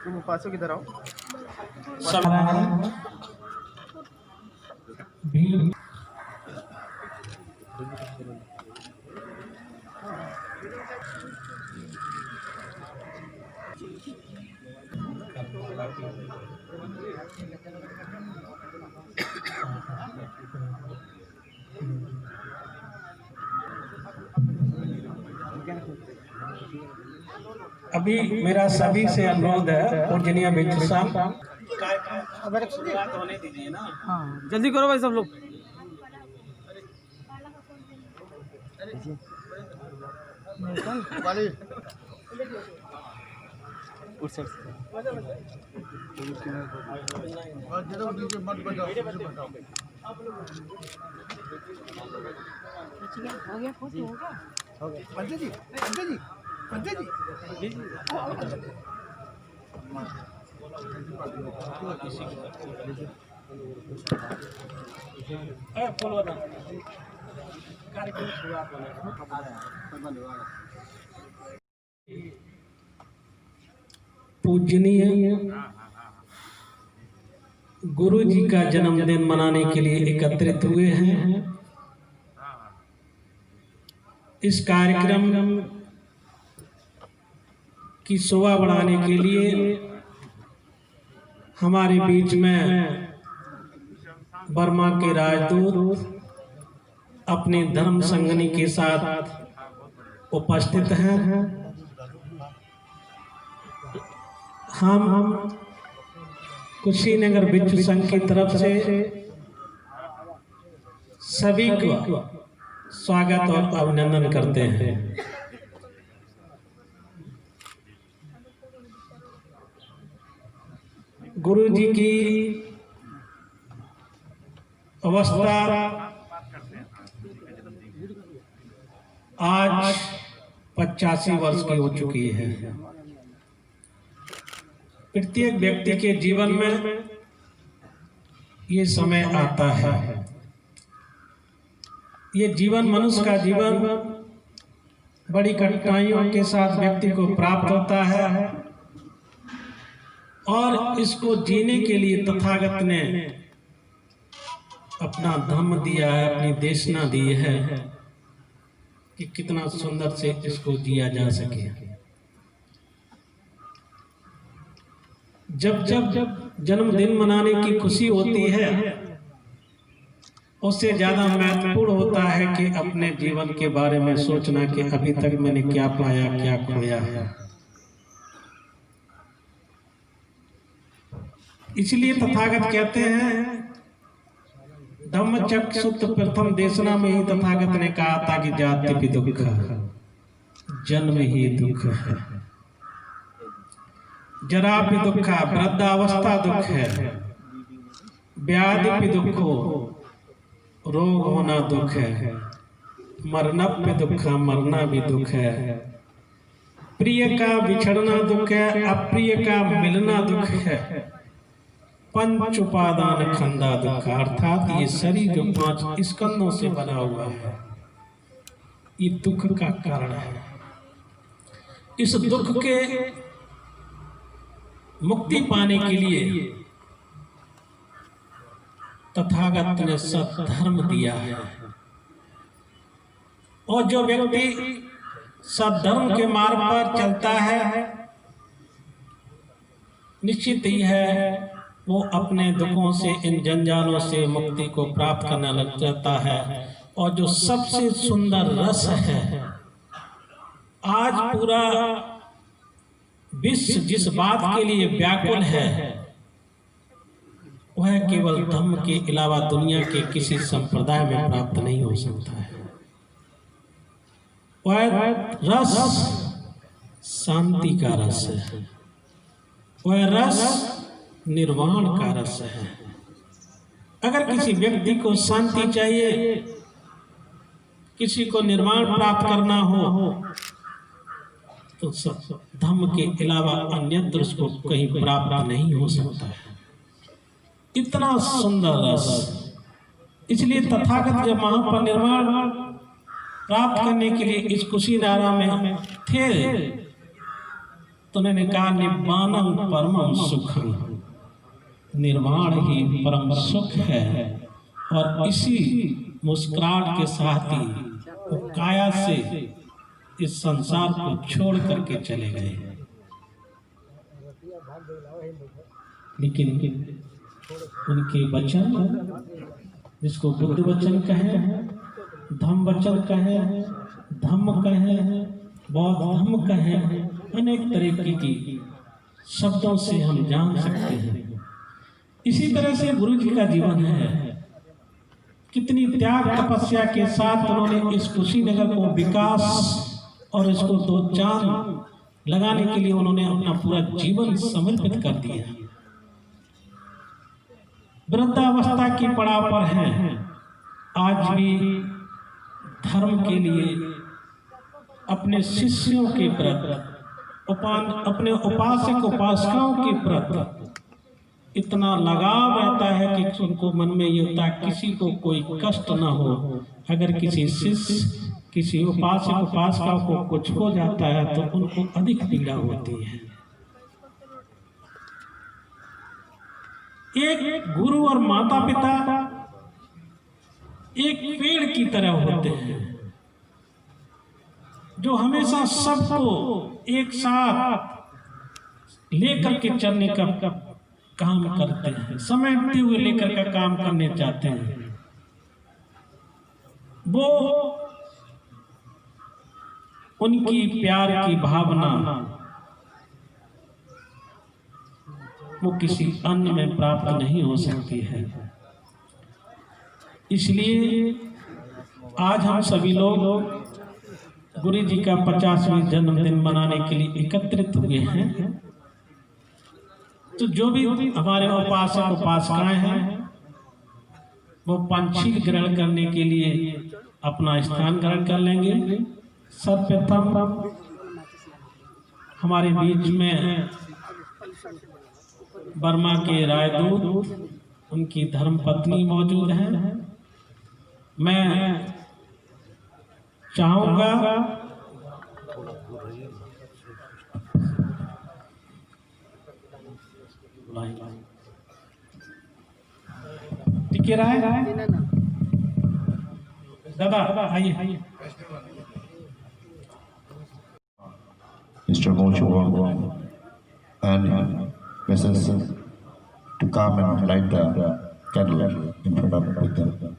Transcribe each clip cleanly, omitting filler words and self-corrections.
तुम पासों किधर आओ। अभी मेरा सभी से अनुरोध है, पूजनीय बिच्छू साहब शुरुआत होने दीजिए ना। हाँ जल्दी करो भाई सब लोग। पंडित जी पंडित जी पंडित जी पूजनीय गुरु जी का जन्मदिन मनाने के लिए एकत्रित हुए हैं। इस कार्यक्रम की शोभा बढ़ाने के लिए हमारे बीच में बर्मा के राजदूत अपने धर्म संगनी के साथ उपस्थित हैं। हम कुशीनगर बिच्छू संघ की तरफ से सभी को स्वागत और अभिनंदन करते हैं। गुरु जी की अवस्था आज 85 वर्ष की हो चुकी है। प्रत्येक व्यक्ति के जीवन में ये समय आता है। ये जीवन, मनुष्य का जीवन बड़ी कठिनाइयों के साथ व्यक्ति को प्राप्त होता है और इसको जीने के लिए तथागत ने अपना धर्म दिया है, अपनी देशना दी है कि कितना सुंदर से इसको जिया जा सके। जब जन्मदिन मनाने की खुशी होती है, उससे ज्यादा महत्वपूर्ण होता है कि अपने जीवन के बारे में सोचना कि अभी तक मैंने क्या पाया, क्या खोया है। इसलिए तथागत कहते हैं, धम्मचक्र प्रथम देशना में ही तथागत ने कहा था कि जाति भी दुख है, जन्म ही दुख है, जरा भी दुख है, वृद्धावस्था दुख है, व्याधि भी दुख हो, रोग होना दुख है, मरना भी दुख है, मरना भी दुख है, प्रिय का बिछड़ना दुख है, अप्रिय का मिलना दुख है, पंच उपादान खंदा दुख, अर्थात ये शरीर जो 5 स्कंदों से बना हुआ है, ये दुख का कारण है। इस दुख के मुक्ति पाने के लिए तथागत ने सद्धर्म दिया है और जो व्यक्ति सद्धर्म के मार्ग पर चलता है, निश्चित ही है वो अपने दुखों से, इन जंजालों से मुक्ति को प्राप्त करने लग जाता है। और जो सबसे सुंदर रस है, आज पूरा विश्व जिस बात के लिए व्याकुल है, वह केवल धर्म के अलावा दुनिया के किसी संप्रदाय में प्राप्त नहीं हो सकता है। वह रस शांति का रस है, वह रस निर्वाण का रस है। अगर किसी व्यक्ति को शांति चाहिए, किसी को निर्वाण प्राप्त करना हो, तो धर्म के अलावा अन्यत्र उसको कहीं प्राप्त नहीं हो सकता है। इतना सुंदर रस। इसलिए तथागत जब महापरिनिर्वाण प्राप्त करने के लिए इस कुशीनारा में थे तो उन्होंने कहा निब्बानम परमम सुखम, निर्वाण ही परम सुख है। और इसी मुस्कुराहट के साथ ही वो काया से इस संसार को छोड़ करके चले गए। लेकिन उनके वचन, जिसको बुद्ध वचन कहे, धम्म वचन कहे, धम्म कहे, बौद्ध धम्म कहे, अनेक तरीके की शब्दों से हम जान सकते हैं। इसी तरह से गुरु जी का जीवन है। कितनी त्याग तपस्या के साथ उन्होंने इस कुशीनगर को विकास और इसको दो चांद लगाने के लिए उन्होंने अपना पूरा जीवन समर्पित कर दिया। वृद्धावस्था की पड़ाव पर हैं, आज भी धर्म के लिए अपने शिष्यों के प्रति, अपने उपासक उपासिकाओं के प्रति इतना लगाव रहता है कि उनको मन में ये होता है किसी को कोई कष्ट ना हो। अगर किसी शिष्य, किसी उपासक उपासिका को कुछ हो जाता है तो उनको अधिक पीड़ा होती है। एक गुरु और माता पिता एक पेड़ की तरह होते हैं जो हमेशा सबको एक साथ लेकर के चलने का काम करते हैं, समेटते हुए लेकर का काम करने चाहते हैं। वो उनकी प्यार की भावना वो किसी अन्य में प्राप्त नहीं हो सकती है। इसलिए आज हम सभी लोग गुरु जी का 50वां जन्मदिन मनाने के लिए एकत्रित हुए हैं। तो जो भी हमारे उपासक उपासिकाएं हैं वो पंचशील ग्रहण करने के लिए अपना स्थान ग्रहण कर लेंगे। सर्वप्रथम हमारे बीच में बर्मा के राजदूत, उनकी धर्मपत्नी मौजूद हैं। मैं चाहूँगा टिके रहा है दादा, आइए। Mr. Mochua and Mrs. to come and light the candle in front of them.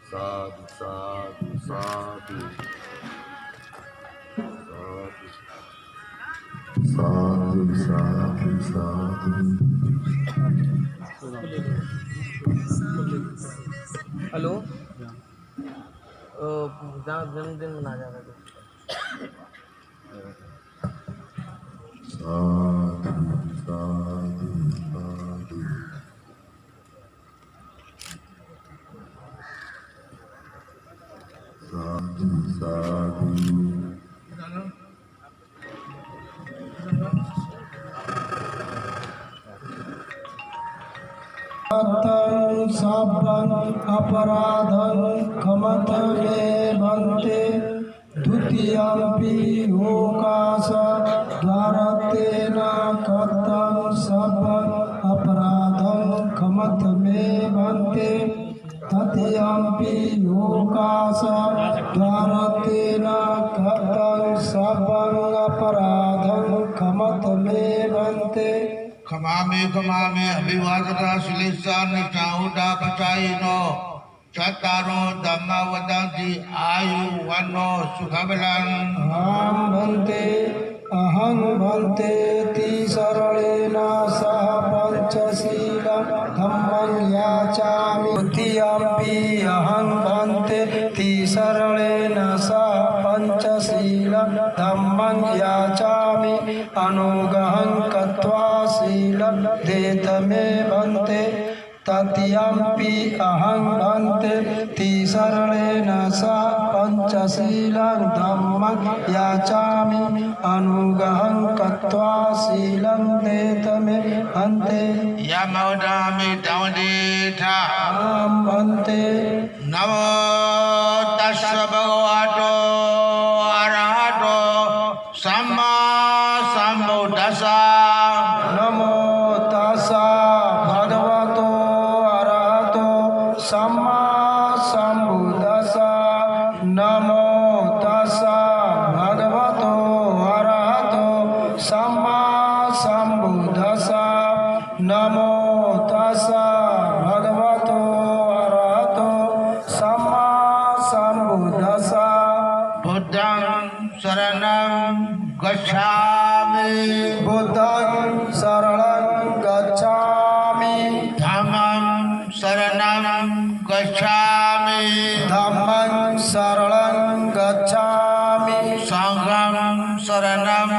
Sadhu, sadhu, sadhu. Sadhu, sadhu, sadhu. Hello, जन्मदिन मना जा रहा है। Sadhu, sadhu, sadhu. Sadhu, sadhu. साबन अपराधं खमत मे बन्ते द्वितीयम्पि ओकाश द्वारतेन कथं साबन अपराधं खमत मे बन्ते तृतीयम्पि ओकाश द्वारतेन कथं साबन अपराधं खमत मे बन्ते खमामे अभिवादना श्लेषान चाहुडा पचाइनो चतारो धम्मा वदन्ति आयु वनो सुखबलं। अहं भन्ते तिसरणेन सह पंचशीलं धम्मं याचामि। द्वितीयम्पि अहं भन्ते तिसरणेन सह पंचशीलं धम्मं याचामि अनुग्रहं कृत्वा शीलं देतमे भन्ते तत्यंपि अहं भन्ते तिसरणेन सा पंचशीलं धम्मं याचामि अनुग्रहं कृत्वा शीलं देतमे भन्ते Yamodami Dhammadita अहं भन्ते Namo Tassa Bhagavato Arahato Samma Sambuddhassa नमो तस्सा भगवतो अरहतो सम्मा सम्बुद्धस्सा नमो तस्सा भगवतो अरहतो सम्मा सम्बुद्धस्सा नमो तस्सा भगवतो अरहतो सम्मा सम्बुद्धस्सा Buddham Saranam Gacchami बुद्धं शरणं गच्छामि Dhammam Saranam Gacchami धम्मं शरणं गच्छामि Sangham Saranam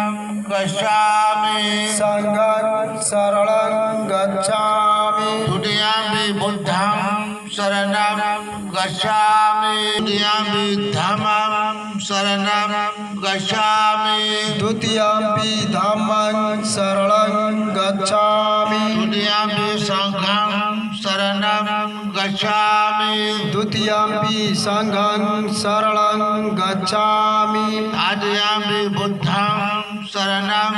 Gacchami संघं शरणं गच्छामि Dutiyampi Buddham Saranam Gacchami Dutiyampi Dhammam Saranam Gacchami द्वितीयंपि धम्मं शरणं गच्छामि Dutiyampi Sangham Saranam Gacchami द्वितीयंपि संघं शरणं गच्छामि Adiyampi Buddham Saranam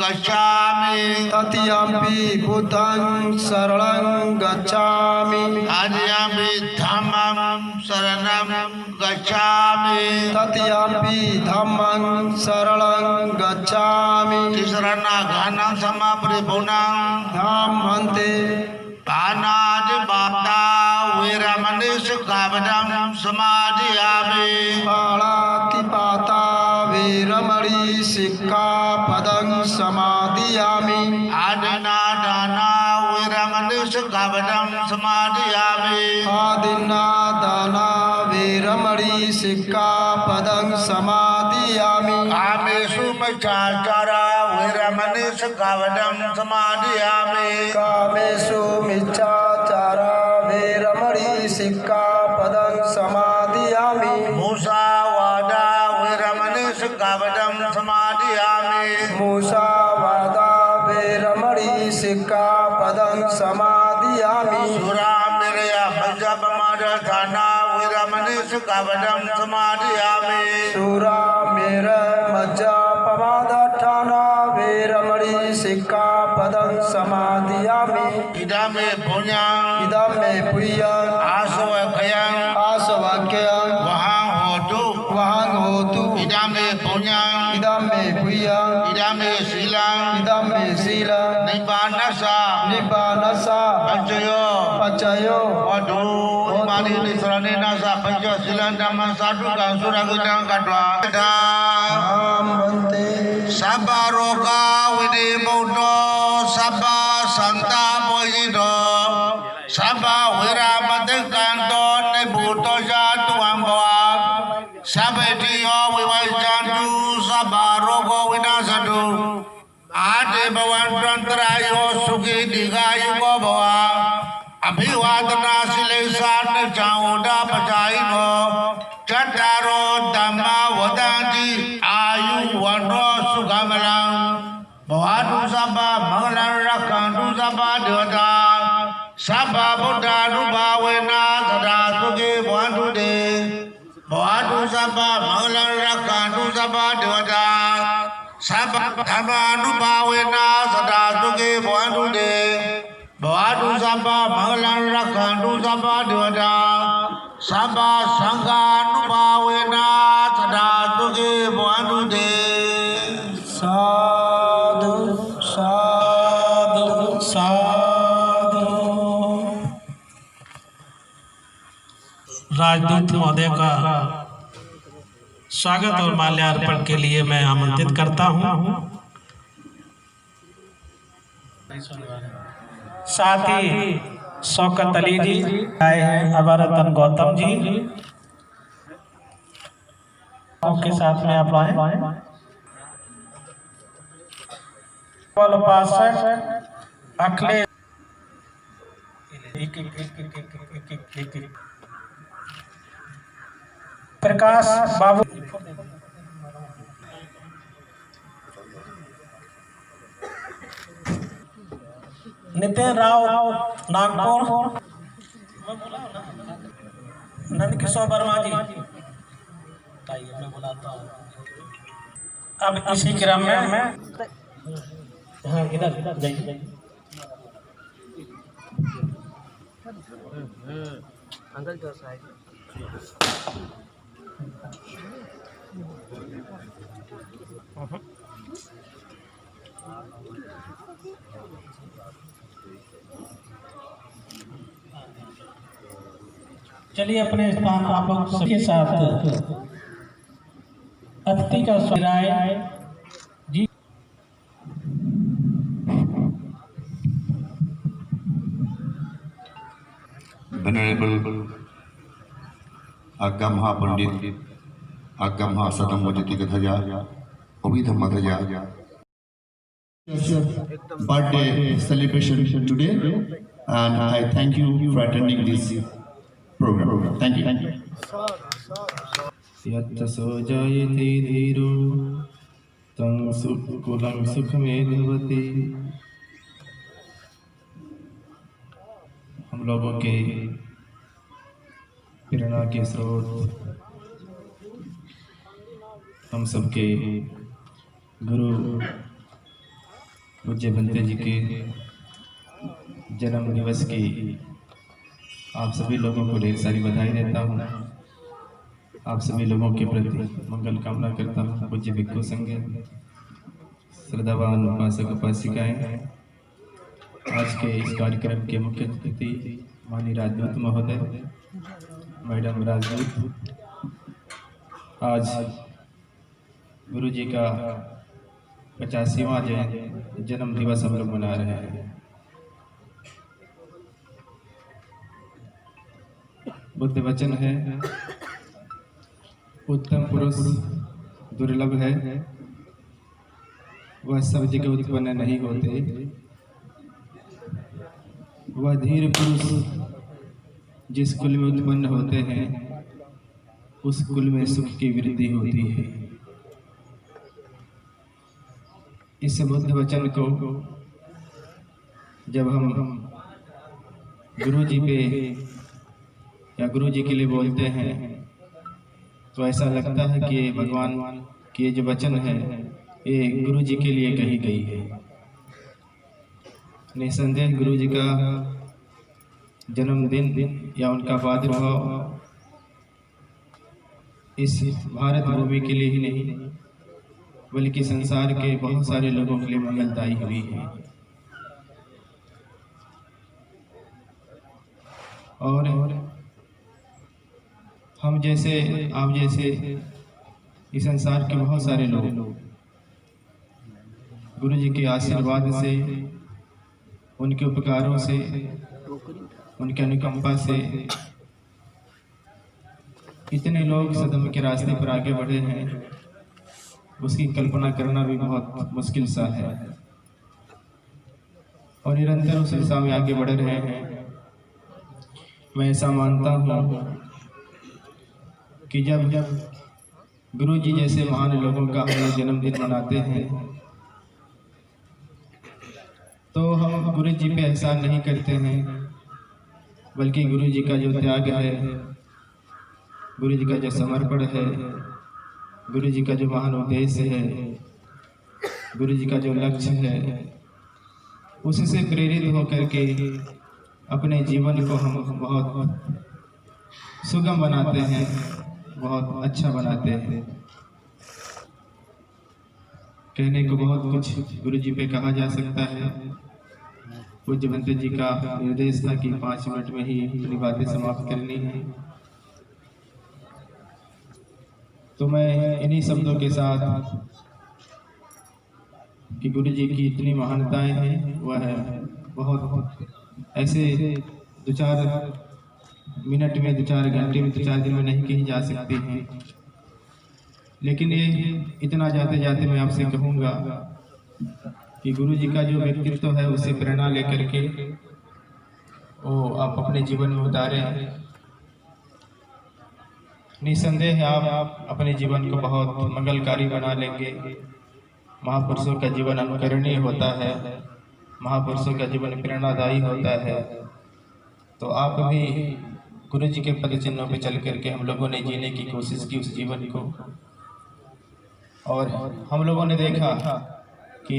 Gacchami तृतीयंपि बुद्धं शरणं गच्छामि Adiyampi Dhammam Saranam Gacchami तृतीयंपि धम्मं शरणं गच्छामि Tisarana Ghanam Samaparipurnam धाम भन्ते Panati Bhakta Viramani Sukhavadam Samadhiyami पाणातिपाता Veeramani सिक्खापदं समादियामि Adina Dana Viramani Sukhavadam Samadhiyami आदिन्नादाना Veeramani सिक्खापदं समादियामि Kamesu Machachara Viramani Sukhavadam Samadhiyami कामेषु मिच्छाचारा Veeramani सिक्खापदं समादियामि Musavada Viramani Sukhavadam Samadhiyami मूषावादा Veeramani सिक्खापदं समादियामि Suramiraya Bhajapamaradhana Viramani Sukhavadam Samadhiyami सूरा मेरा मज्जा पवादाठाना Veeramani सिक्खापदं समादियामि Idame Punyam इदं मे पुय्यं Asavakayam आसवाक्यं Vaham Hotu वहं होतु Idame Punyam इदं मे पुय्यं Idame Silam इदं मे शीलं Nibbanasa निब्बानसा Panchayo पचयो Wadu Imani Nisrani Nasa Pancha Silan Dhamman Sadhukan Suragujan Katwa नाम बन्ते Sabba Roga Vidimudo Sabba Santa Poyido Sabba Viramadekanto Nebuto Jatu Ambava Sabetiyo Vivaijantu Sabba Rogo Vinasadu Ade Bhavantantrayo Sukhi Digayu Bhava Abhivadana Silesan Chauda Pachaino Chattaro Dhamma Vadanti Ayu Vano Sukamalam Bhavatu Sabba Mangalam Rakhantu Sabba Devata Sabba Buddha Nubhavena Sada Sukhi Bhavantu De Bhavatu Sabba Mangalam Rakhantu Sabba Devata Sabba Dhamma Nubhavena Sada Sukhi Bhavantu De Bhavatu Sabba Mangalam Rakhantu Sabba Devata Sabba Sangha Nubhavena Sada Sukhi Bhavantu De साधु साधु साधु राजदूत महोदय का स्वागत और माल्यार्पण के लिए मैं आमंत्रित करता हूं। साथ ही शौकत अली जी आए हैं, अबरतन गौतम जी, आपके साथ में आप आए उपासक अखिलेश प्रकाश बाबू, नितिन राव नागपुर, नंद किशोर वर्मा जी। अब इसी क्रम में हाँ इधर जाइए। अंकल जो साइड चलिए अपने स्थान आप सबके साथ अतिथि का स्वागत जी। Venerable Agam Pandit Agam Sadam Vajati Abhidhamma birthday celebration today, and I thank you for attending this program. Thank you. यत्तसो जायते धीरो तं कुलं सुखमेधवति। हम लोगों के प्रेरणा के स्रोत, हम सबके गुरु पूज्य भंते जी के जन्म दिवस की आप सभी लोगों को ढेर सारी बधाई देता हूँ। आप सभी लोगों के प्रति मंगल कामना करता हूँ। पूज्य भिक्षु संघ, श्रद्धावान उपासक उपासिकाएं, आज के इस कार्यक्रम के मुख्य अतिथि माननीय राजदूत महोदय, मैडम राजदूत, आज गुरु जी का 85वां जन्म दिवस हम लोग मना रहे हैं। बुद्ध वचन है, उत्तम पुरुष दुर्लभ है, वह सब जगह उत्पन्न नहीं होते। वह धीर पुरुष जिस कुल में उत्पन्न होते हैं, उस कुल में सुख की वृद्धि होती है। इस बुद्ध वचन को जब हम गुरु जी पे या गुरु जी के लिए बोलते हैं तो ऐसा लगता है कि भगवान के ये जो वचन है ये गुरु जी के लिए कही गई है। निसंदेह गुरु जी का जन्मदिन या उनका प्रादुर्भाव इस भारत भूमि के लिए ही नहीं बल्कि संसार के बहुत सारे लोगों के लिए मंगलदायी हुई है। और हम जैसे आप जैसे इस संसार के बहुत सारे लोग गुरु जी के आशीर्वाद से, उनके उपकारों से, उनके अनुकंपा से इतने लोग सदम के रास्ते पर आगे बढ़े हैं, उसकी कल्पना करना भी बहुत मुश्किल सा है। और निरंतर उस दिशा में आगे बढ़ रहे हैं। मैं ऐसा मानता हूँ कि जब गुरु जी जैसे महान लोगों का हम लोग जन्मदिन मनाते हैं तो हम गुरु जी पे एहसान नहीं करते हैं, बल्कि गुरु जी का जो त्याग है, गुरु जी का जो समर्पण है, गुरु जी का जो महान उद्देश्य है, गुरु जी का जो लक्ष्य है, उससे प्रेरित होकर के अपने जीवन को हम बहुत सुगम बनाते हैं, बहुत अच्छा बनाते हैं। कहने को बहुत कुछ गुरु जी पे कहा जा सकता है। पूज्य भंते जी का निर्देश था कि 5 मिनट में ही अपनी बातें समाप्त करनी है, तो मैं इन्हीं शब्दों के साथ कि गुरु जी की इतनी महानताएं हैं, वह बहुत ऐसे 2-4 मिनट में, 2-4 घंटे में, 2-4 दिन में नहीं कही जा सकती हैं। लेकिन ये इतना जाते जाते मैं आपसे कहूँगा कि गुरु जी का जो व्यक्तित्व है उससे प्रेरणा लेकर के वो आप अपने जीवन में उतारें। निसंदेह आप अपने जीवन को बहुत मंगलकारी बना लेंगे। महापुरुषों का जीवन अनुकरणीय होता है, महापुरुषों का जीवन प्रेरणादायी होता है। तो आप भी गुरु जी के पद चिन्हों पर चल करके हम लोगों ने जीने की कोशिश की उस जीवन को, और हम लोगों ने देखा कि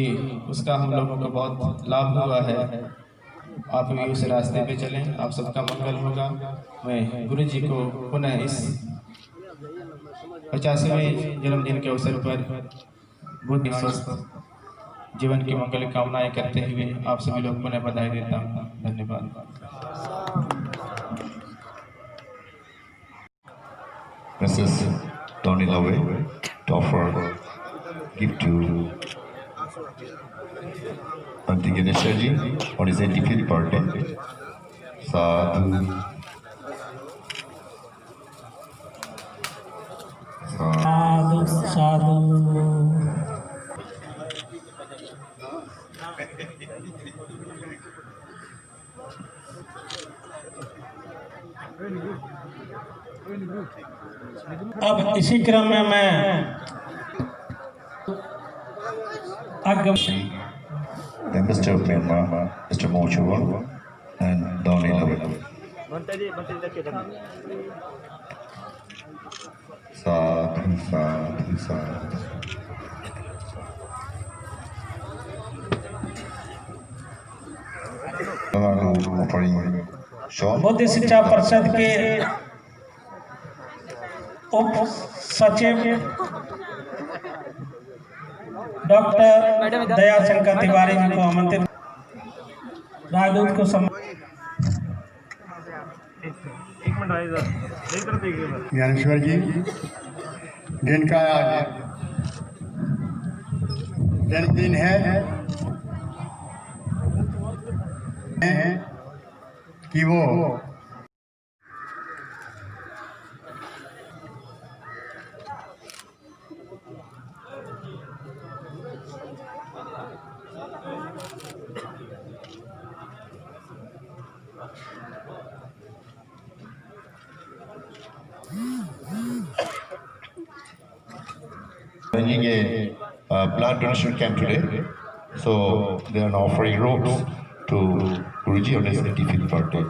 उसका हम लोगों को बहुत लाभ हुआ है। आप भी उस रास्ते पे चलें, आप सबका मंगल होगा। मैं गुरु जी को पुनः इस 50वें जन्मदिन के अवसर पर बहुत ही स्वस्थ जीवन की मंगल कामनाएं करते हुए आप सभी लोग पुनः बधाई देता हूँ। धन्यवाद। Mrs. Tony Love to offer gift to Auntie Ganesha ji on his 85th birthday. Sadhu. साधु साधु। अब इसी क्रम में मैं The Mr. of Myanmar, Mr. Mochua, and Donny Love. Sadhu, sadhu, sadhu. Offering Sean. बुद्धि शिक्षा परिषद के उप सचिव डॉक्टर दयाशंकर तिवारी जी को आमंत्रित, राजदूत को ज्ञानेश्वर जी, जिनका आज जन्मदिन है कि वो Arranging a blood donation camp today, so they are offering robes to Guruji on his 85th birthday.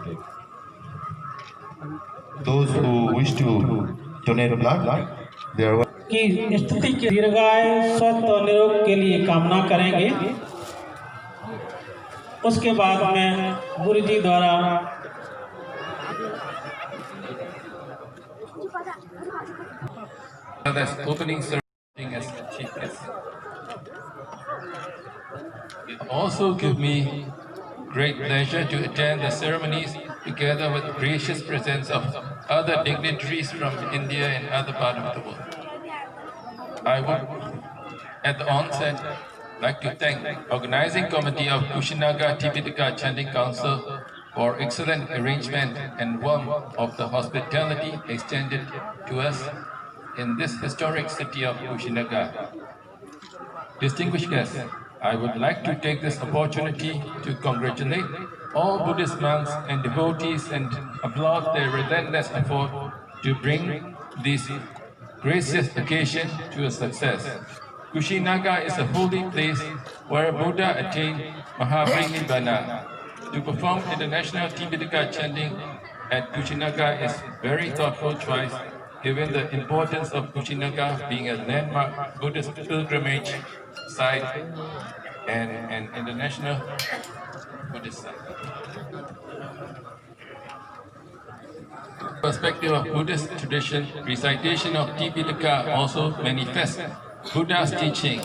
Those who wish to donate blood, they are की स्थिति के दीर्घायु स्वस्थ और निरोग के लिए कामना करेंगे। उसके बाद में गुरु जी द्वारा opening ceremony as the chief guest. It also gives me great pleasure to attend the ceremonies together with gracious presence of other dignitaries from India and other parts of the world. I would, at the onset, like to thank the organizing committee of Kushinaga Tipitaka Chanting Council for excellent arrangement and warmth of the hospitality extended to us in this historic city of Kushinaga. Distinguished guests, I would like to take this opportunity to congratulate all Buddhist monks and devotees and applaud their relentless effort to bring this gracious occasion to a success. Kushinaga is a holy place where Buddha attained Mahaparinibbana. To perform international Tipitaka chanting at Kushinaga is very thoughtful choice, given the importance of Kushinaga being a landmark Buddhist pilgrimage site and an international Buddhist site. Perspective of Buddhist tradition, recitation of Tipitaka also manifests Buddha's teaching.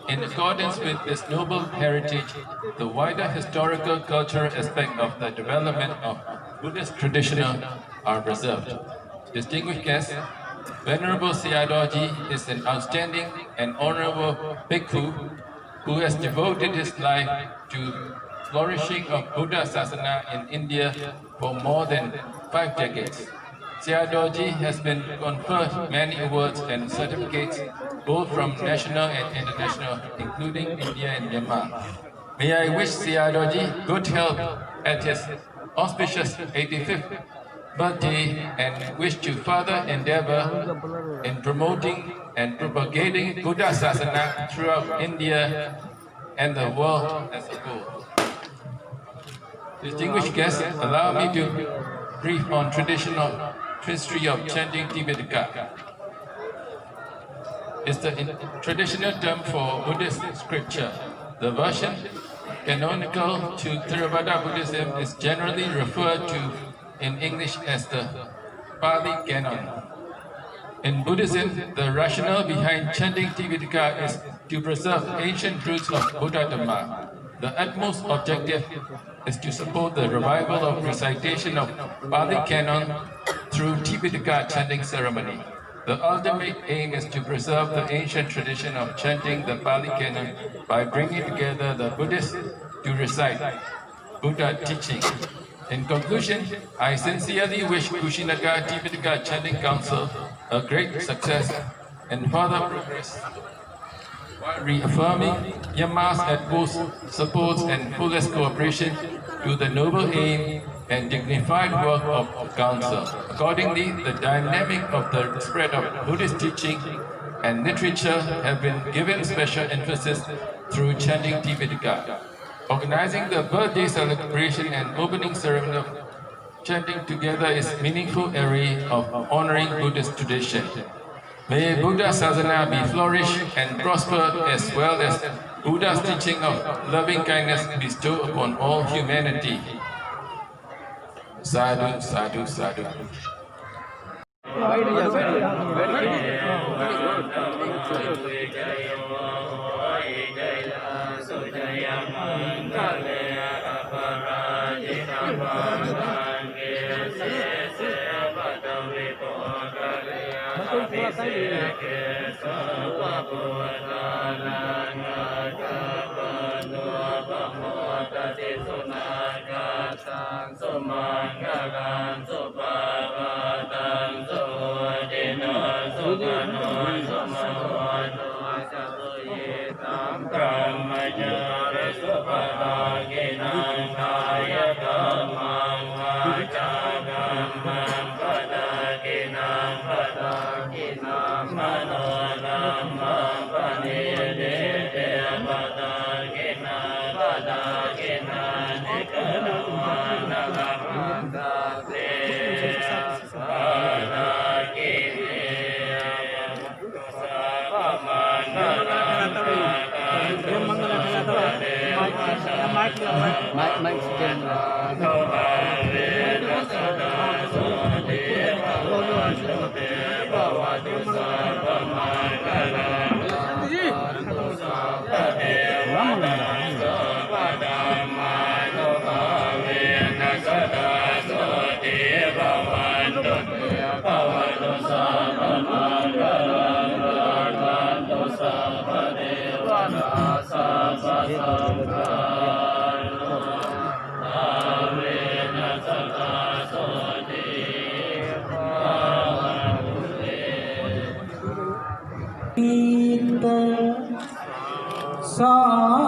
In accordance with this noble heritage, the wider historical cultural aspect of the development of Buddhist tradition are preserved. Distinguished guests, Venerable Sayadaw is an outstanding and honorable bhikkhu who has devoted his life to flourishing of Buddha Sasana in India for more than 5 decades. Siadoji has been conferred many awards and certificates, both from national and international, including India and Myanmar. May I wish Siadoji good health at his auspicious 85th birthday and wish to further endeavor in promoting and propagating Buddha Sasana throughout India and the world as a whole. Distinguished guests, allow me to brief on traditional history of chanting Tipitaka. It's the traditional term for Buddhist scripture. The version canonical to Theravada Buddhism is generally referred to in English as the Pali Canon. In Buddhism, the rationale behind chanting Tipitaka is to preserve ancient roots of Buddha Dhamma. The utmost objective is to support the revival of recitation of Pali Canon through Tipitaka chanting ceremony. The ultimate aim is to preserve the ancient tradition of chanting the Pali Canon by bringing together the Buddhists to recite Buddha teaching. In conclusion, I sincerely wish Kushinagar Tipitaka Chanting Council a great success and further progress, while reaffirming Myanmar's utmost support and fullest cooperation to the noble aim and dignified work of Council. Accordingly, the dynamic of the spread of Buddhist teaching and literature have been given special emphasis through chanting Tipitaka. Organizing the birthday celebration and opening ceremony of chanting together is a meaningful area of honoring Buddhist tradition. May Buddha Sasana be flourished and prosper, as well as Buddha's teaching of loving kindness bestowed upon all humanity. Sadhu, sadhu, sadhu.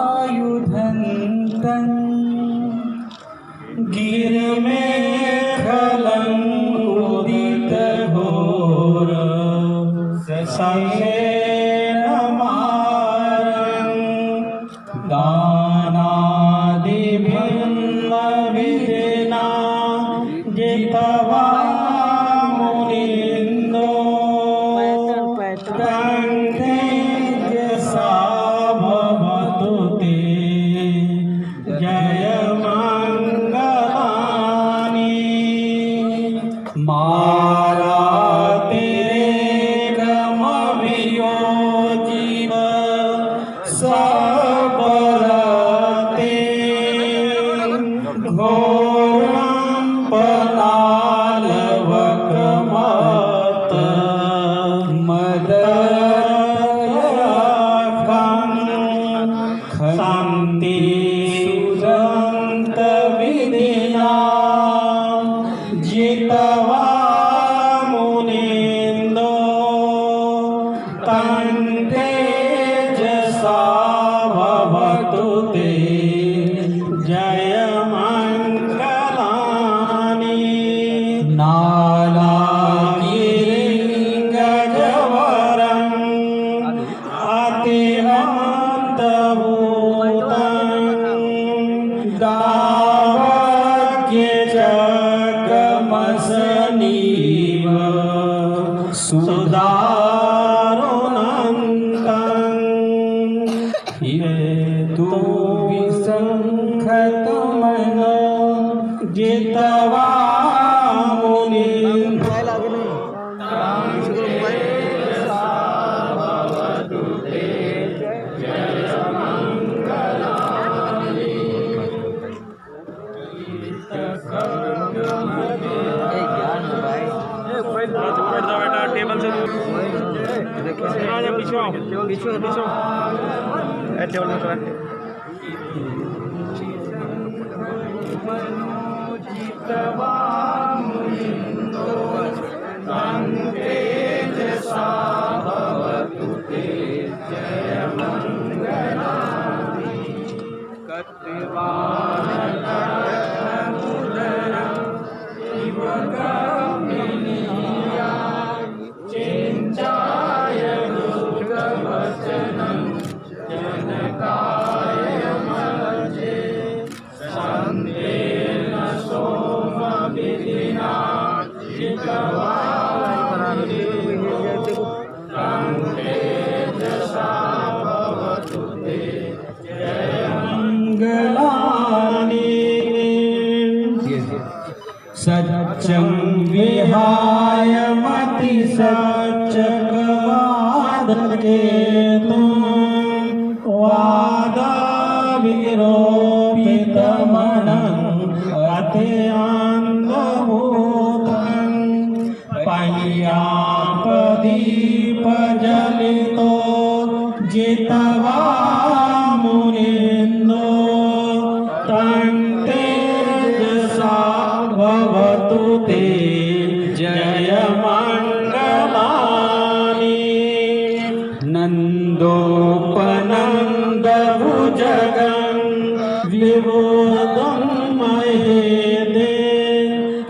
सायुधन्तं गिरमेखलमुदितघोर सशेनमारं दानादिभिन्नविधिना जितवा मुनिन्दो गन्धेजसा भवतु ते जय मङ्गलानि मारातिरेकमवियोजिव सबलते घोरं पलालवकमत मदयखं शान्ति सुदन्तविधिना जितवा सच्चं विहाय मति सच्चकवादके वादा विरोपितमनं अत्यन्धभूतं पय्यापदीपजलितो जितवा मुनिन्दो भवतु ते जय मंगलानि नंदोपनंद भुजगं विबोधं महेदे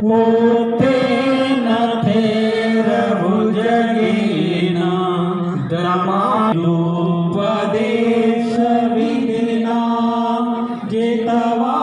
पोते नथेर भुजगेना दमालोपदेश विधिना जितवा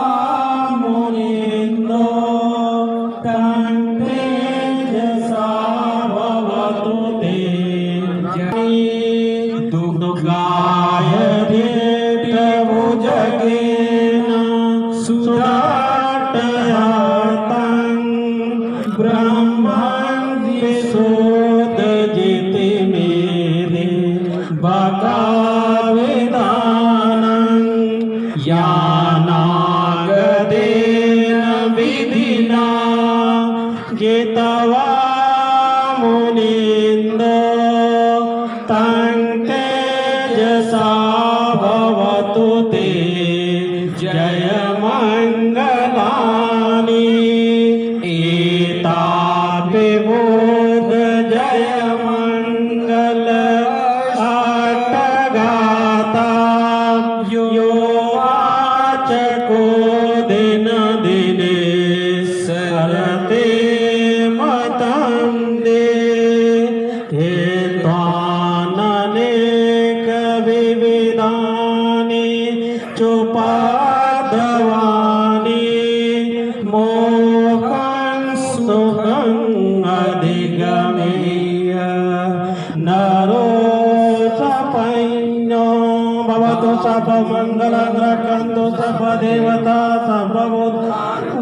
जितवा मुनिन्दो तं तेजसा भवतु ते जय मंगलानि एताभिबोध जय मंगल आटगाता यो वाचको दिन दिने सरते चोपादवानी मोहं सुखं अधिगमेय नरो सपैनो भवतु सर्वमङ्गलं रक्षन्तु सर्वदेवता सर्वभूत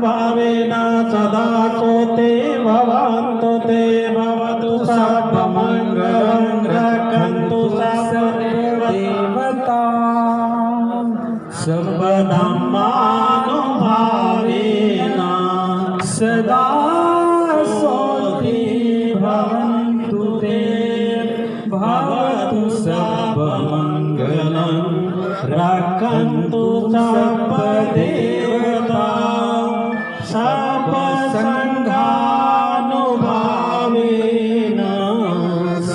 भावेन सदा सोते भवन्तु ते भवतु सर्वमङ्गलं रक्षन्तु सर्वदेवता सर्वधर्मानुभावेन सदा सोते भवन्तु ते भवतु सर्वमङ्गलं रक्षन्तु सर्वदेवता सर्वसङ्घानुभावेन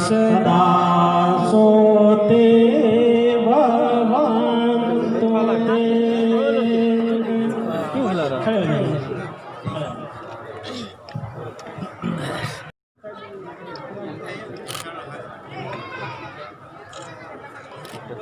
सदा सोते साधु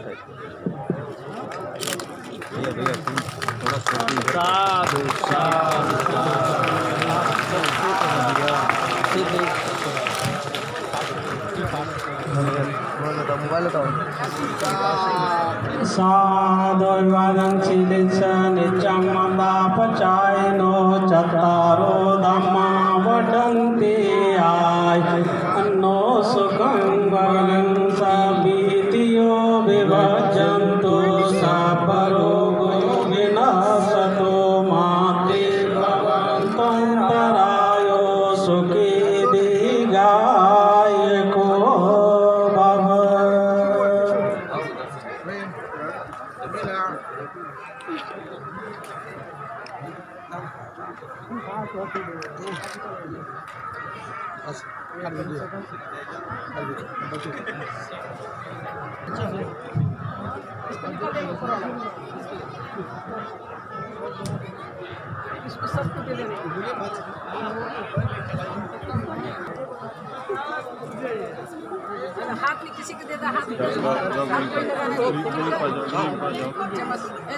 साधुर्वादं शीलिच नित्यं मन्दापचायिनो चत्तारो धम्मा वदन्ति आय अन्नो सुखं बलं सभीतियो विभजन्तु सापरोगो विनाशतो माते भवन्तरायो सुखी दीर्घायको भव। हाथ में किसी को देता हाथ में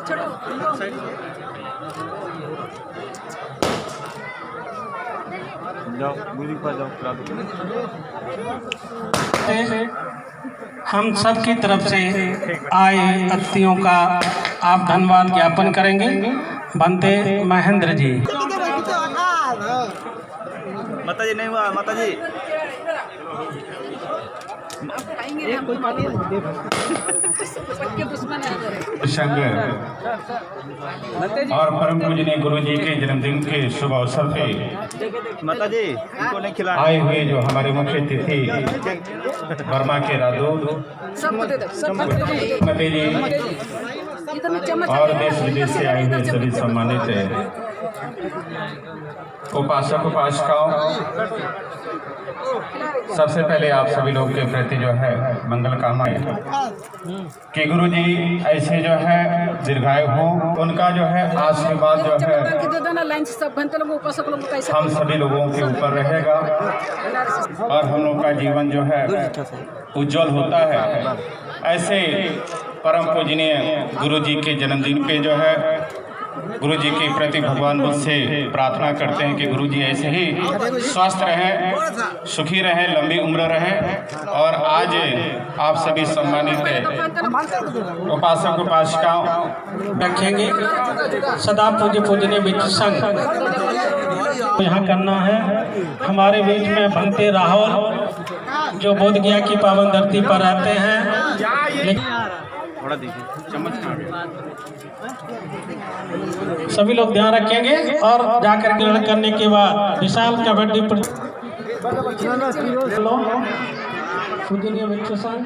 छोड़ो हम सब की तरफ से आए अतिथियों का आप धन्यवाद ज्ञापन करेंगे। बनते महेंद्र जी। माता जी नहीं हुआ माता जी संग और परम पूजनीय गुरु जी के जन्मदिन के शुभ अवसर पे माता जी इनको नहीं खिला आए हुए जो हमारे मुख्य अतिथि वर्मा के राजू मते जी और देश विदेश से आए हुए सभी सम्मानित उपासक उपासिकाओं, सबसे पहले आप सभी लोग के प्रति जो है मंगल कामनाएं कि गुरु जी ऐसे जो है दीर्घायु हो, उनका जो है आशीर्वाद जो है हम सभी लोगों के ऊपर रहेगा और हम लोग का जीवन जो है उज्जवल होता है। ऐसे परम पूजनीय गुरु जी के जन्मदिन पे जो है गुरु जी के प्रति भगवान बुद्ध से प्रार्थना करते हैं कि गुरु जी ऐसे ही स्वस्थ रहें, सुखी रहें, लंबी उम्र रहें। और आज आप सभी सम्मानित उपासक उपासिकाओं रखेंगे सदा पूज्य पूजनीय मित्र संघ यहाँ करना है। हमारे बीच में बनते राहुल जो बोध गया की पावन धरती पर रहते हैं, सभी लोग ध्यान रखेंगे और जाकर ग्रहण करने के बाद विशाल कबड्डी पूजनीय मित्र संघ